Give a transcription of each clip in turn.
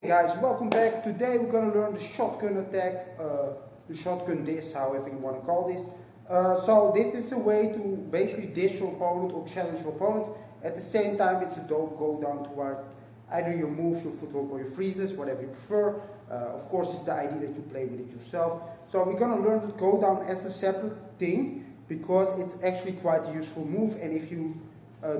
Hey guys, welcome back. Today we're going to learn the shotgun attack, the shotgun diss, however you want to call this. So this is a way to basically diss your opponent or challenge your opponent. At the same time, it's a dope go down toward either your moves, your footwork, or your freezes, whatever you prefer. Of course, it's the idea that you play with it yourself. So we're going to learn the go down as a separate thing because it's actually quite a useful move. And if you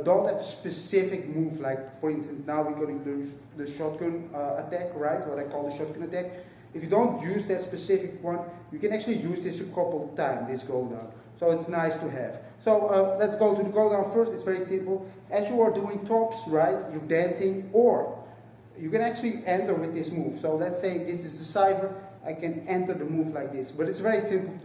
don't have a specific move, like for instance now we're going to do the shotgun attack, right, what I call the shotgun attack. If you don't use that specific one, you can actually use this a couple of times, this go down. So it's nice to have. So let's go to the go down first. It's very simple. As you are doing tops, right, you're dancing, or you can actually enter with this move. So let's say this is the cipher, I can enter the move like this. But it's a very simple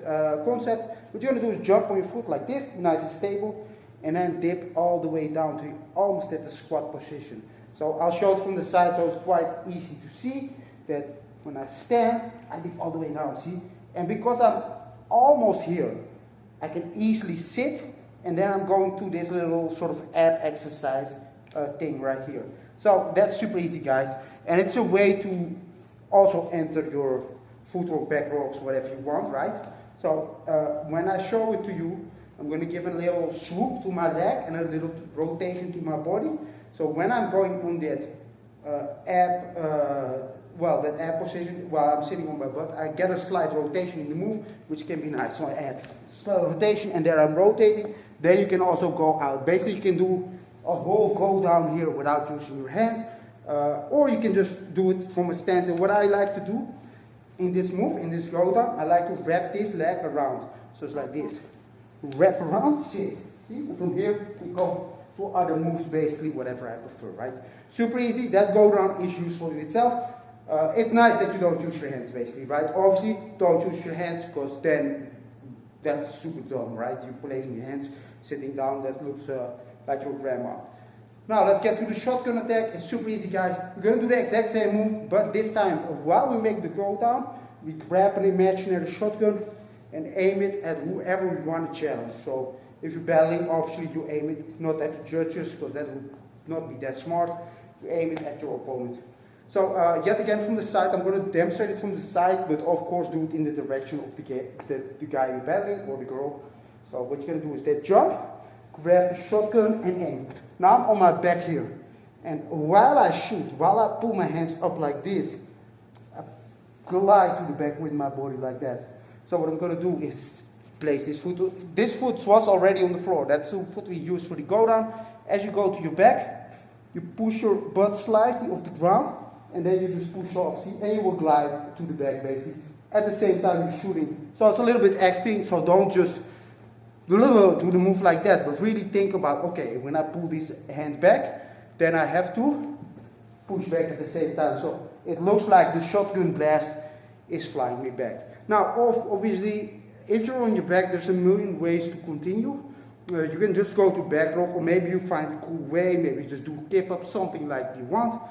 concept. What you're going to do is jump on your foot like this, nice and stable, and then dip all the way down to almost at the squat position. So I'll show it from the side, so it's quite easy to see that when I stand, I dip all the way down, see? And because I'm almost here, I can easily sit, and then I'm going to this little sort of ab exercise thing right here. So that's super easy, guys. And it's a way to also enter your footwork, back rocks, whatever you want, right? So when I show it to you, I'm going to give a little swoop to my leg and a little rotation to my body. So when I'm going on that that ab position, while I'm sitting on my butt, I get a slight rotation in the move, which can be nice. So I add slight rotation, and there I'm rotating. Then you can also go out. Basically, you can do a whole go down here without using your hands, or you can just do it from a stance. And what I like to do in this move, in this go down, I like to wrap this leg around. So it's like this. Wrap around, sit. See? And from here we go to other moves, basically, whatever I prefer, right? Super easy. That go down is useful in itself. It's nice that you don't use your hands, basically, right? Obviously, don't use your hands because then that's super dumb, right? You placing your hands sitting down, that looks like your grandma. Now let's get to the shotgun attack. It's super easy, guys. We're going to do the exact same move, but this time, while we make the go down, we grab an imaginary shotgun and aim it at whoever we want to challenge. So if you're battling, obviously you aim it not at the judges, because that would not be that smart. You aim it at your opponent. So yet again from the side, I'm going to demonstrate it from the side, but of course do it in the direction of the guy you're battling, or the girl. So what you're going to do is that jump, grab the shotgun and aim. Now I'm on my back here. And while I shoot, while I pull my hands up like this, I glide to the back with my body like that. So what I'm going to do is place this foot. This foot was already on the floor. That's the foot we use for the go down. As you go to your back, you push your butt slightly off the ground, and then you just push off, see, and you will glide to the back basically. At the same time you're shooting. So it's a little bit acting, so don't just do the move like that, but really think about, okay, when I pull this hand back, then I have to push back at the same time. So it looks like the shotgun blast is flying me back. Now, obviously, if you're on your back, there's a million ways to continue. You can just go to back rock, or maybe you find a cool way, maybe just do tip up, something like you want.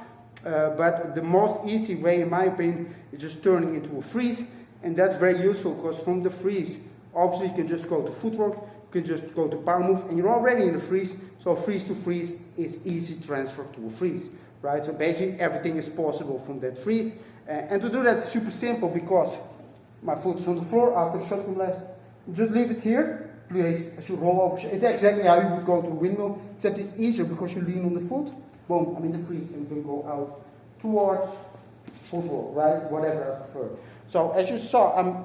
But the most easy way, in my opinion, is just turning into a freeze. And that's very useful, because from the freeze, obviously you can just go to footwork, you can just go to power move, and you're already in the freeze. So freeze to freeze is easy transfer to a freeze, right? So basically everything is possible from that freeze. And to do that, it's super simple, because my foot is on the floor after the shotgun blast. Just leave it here, please, as you roll over. It's exactly how you would go to a windmill, except it's easier because you lean on the foot. Boom, I'm in the freeze, and you can go out towards football, right? Whatever I prefer. So as you saw,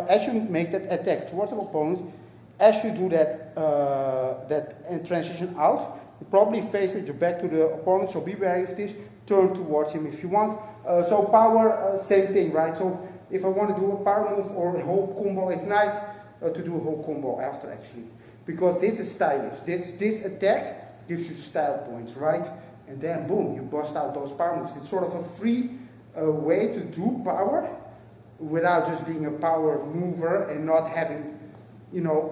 as you make that attack towards the opponent, as you do that and transition out, you probably face with your back to the opponent, so be wary of this. Turn towards him if you want. So power, same thing, right? So if I want to do a power move or a whole combo, it's nice to do a whole combo after, actually. Because this is stylish. This attack gives you style points, right? And then boom, you bust out those power moves. It's sort of a free way to do power without just being a power mover and not having,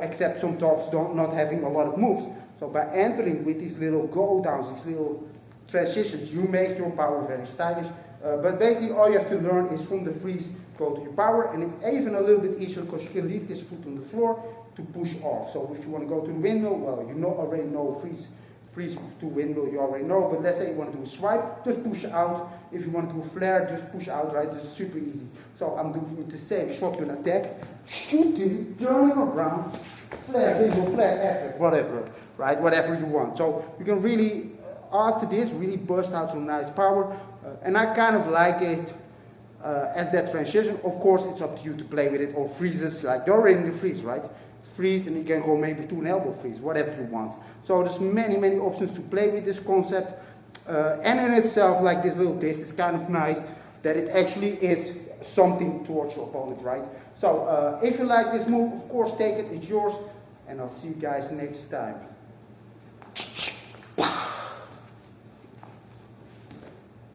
except some tops not having a lot of moves. So by entering with these little go downs, these little transitions, you make your power very stylish. But basically all you have to learn is from the freeze, go to your power, and it's even a little bit easier because you can leave this foot on the floor to push off. So if you want to go to the windmill, well, already know freeze freeze to windmill, you already know, but let's say you want to do a swipe, just push out. If you want to do a flare, just push out, right? This is super easy. So I'm doing the same shotgun attack, shooting, turning around, flare, windmill, flare, effect, whatever, right? Whatever you want. So you can really, after this, really burst out some nice power, and I kind of like it as that transition. Of course, it's up to you to play with it, or freezes, like you're already in the freeze, right? Freeze, and you can go maybe to an elbow freeze, whatever you want. So there's many options to play with this concept, and in itself, like this little disc, is kind of nice that it actually is something towards your opponent, right? So if you like this move, of course, take it, it's yours, and I'll see you guys next time.